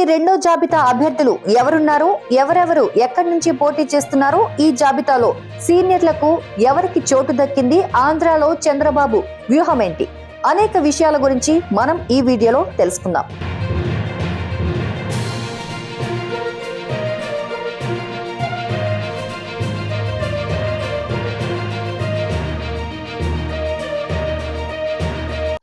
TDP రెండో జాబితా అభ్యర్థులు ఎవరున్నారు, ఎవరెవరు ఎక్కడి నుంచి పోటీ చేస్తున్నారు, ఈ జాబితాలో సీనియర్లకు ఎవరికి చోటు దక్కింది, ఆంధ్రాలో చంద్రబాబు వ్యూహం ఏంటి, అనేక విషయాల గురించి మనం ఈ వీడియోలో తెలుసుకుందాం.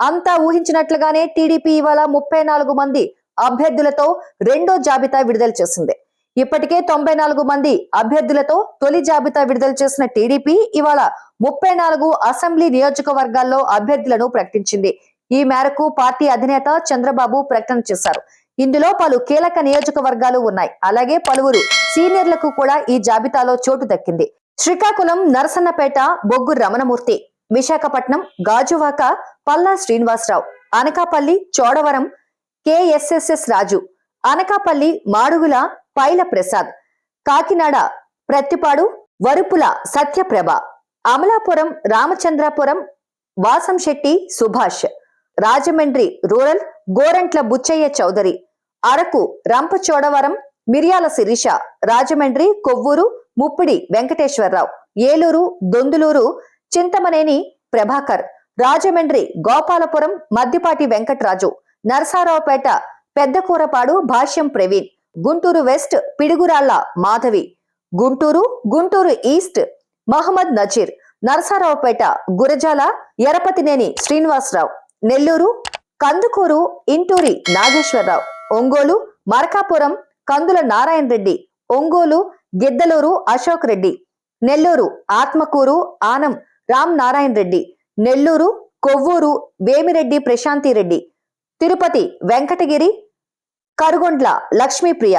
అంతా ఊహించినట్లుగానే టీడీపీ ఇవాళ 34 మంది అభ్యర్థులతో రెండో జాబితా విడుదల చేసింది. ఇప్పటికే 94 మంది అభ్యర్థులతో తొలి జాబితా విడుదల చేసిన టీడీపీ ఇవాళ 34 అసెంబ్లీ నియోజకవర్గాల్లో అభ్యర్థులను ప్రకటించింది. ఈ మేరకు పార్టీ అధినేత చంద్రబాబు ప్రకటన చేశారు. ఇందులో పలు కీలక నియోజకవర్గాలు ఉన్నాయి. అలాగే పలువురు సీనియర్లకు కూడా ఈ జాబితాలో చోటు దక్కింది. శ్రీకాకుళం నరసన్నపేట బొగ్గు రమణమూర్తి, విశాఖపట్నం గాజువాక పల్లా శ్రీనివాసరావు, అనకాపల్లి చోడవరం కేఎస్ఎస్ఎస్ రాజు, అనకాపల్లి మాడుగుల పైల ప్రసాద్, కాకినాడ ప్రత్తిపాడు వరుపుల సత్యప్రభ, అమలాపురం రామచంద్రాపురం వాసంశెట్టి సుభాష్, రాజమండ్రి రూరల్ గోరంట్ల బుచ్చయ్య చౌదరి, అరకు రంపచోడవరం మిర్యాల శిరీష, రాజమండ్రి కొవ్వూరు ముప్పిడి వెంకటేశ్వరరావు, ఏలూరు దొందులూరు చింతమనేని ప్రభాకర్, రాజమండ్రి గోపాలపురం మద్దిపాటి వెంకట్రాజు, నరసారావుపేట పెద్దకూరపాడు భాష్యం ప్రవీణ్, గుంటూరు వెస్ట్ పిడుగురాళ్ల మాధవి, గుంటూరు ఈస్ట్ మహమ్మద్ నజీర్, నరసారావుపేట గురజాల ఎరపతినేని శ్రీనివాసరావు, నెల్లూరు కందుకూరు ఇంటూరి నాగేశ్వరరావు, ఒంగోలు మరకాపురం కందుల నారాయణ రెడ్డి, ఒంగోలు గిద్దలూరు అశోక్ రెడ్డి, నెల్లూరు ఆత్మకూరు ఆనం రామ్ నారాయణ రెడ్డి, నెల్లూరు కొవ్వూరు వేమిరెడ్డి ప్రశాంతి రెడ్డి, తిరుపతి వెంకటగిరి కరుగొండ్ల లక్ష్మీప్రియ,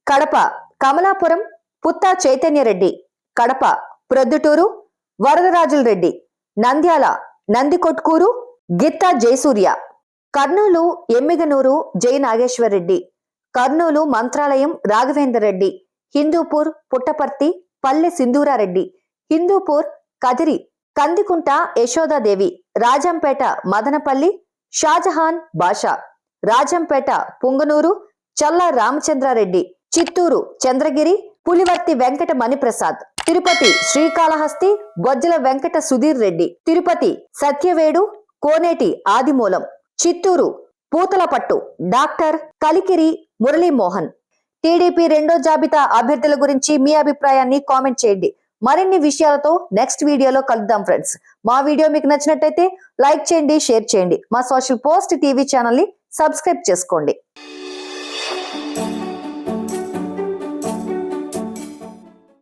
కడప కమలాపురం పుత్తా చైతన్యరెడ్డి, కడప ప్రొద్దుటూరు వరదరాజుల రెడ్డి, నంద్యాల నందికొట్కూరు గిత్తా జయసూర్య, కర్నూలు ఎమ్మిగనూరు జై నాగేశ్వర్ రెడ్డి, కర్నూలు మంత్రాలయం రాఘవేందర్ రెడ్డి, హిందూపూర్ పుట్టపర్తి పల్లె సింధూరారెడ్డి, హిందూపూర్ కదిరి కందికుంట యశోదాదేవి, రాజంపేట మదనపల్లి షాజహాన్ బాషా, రాజంపేట పుంగనూరు చల్ల రామచంద్రారెడ్డి, చిత్తూరు చంద్రగిరి పులివర్తి వెంకట మణిప్రసాద్, తిరుపతి శ్రీకాళహస్తి బొజ్జల వెంకట సుధీర్ రెడ్డి, తిరుపతి సత్యవేడు కోనేటి ఆదిమూలం, చిత్తూరు పూతలపట్టు డాక్టర్ కలికిరి మురళీమోహన్. టీడీపీ రెండో జాబితా అభ్యర్థుల గురించి మీ అభిప్రాయాన్ని కామెంట్ చేయండి. మరిన్ని విషయాలతో నెక్స్ట్ వీడియోలో కలుద్దాం ఫ్రెండ్స్. మా వీడియో మీకు నచ్చినట్టయితే లైక్ చేయండి, షేర్ చేయండి. మా సోషల్ పోస్ట్ టీవీ ఛానల్ ని సబ్స్క్రైబ్ చేసుకోండి.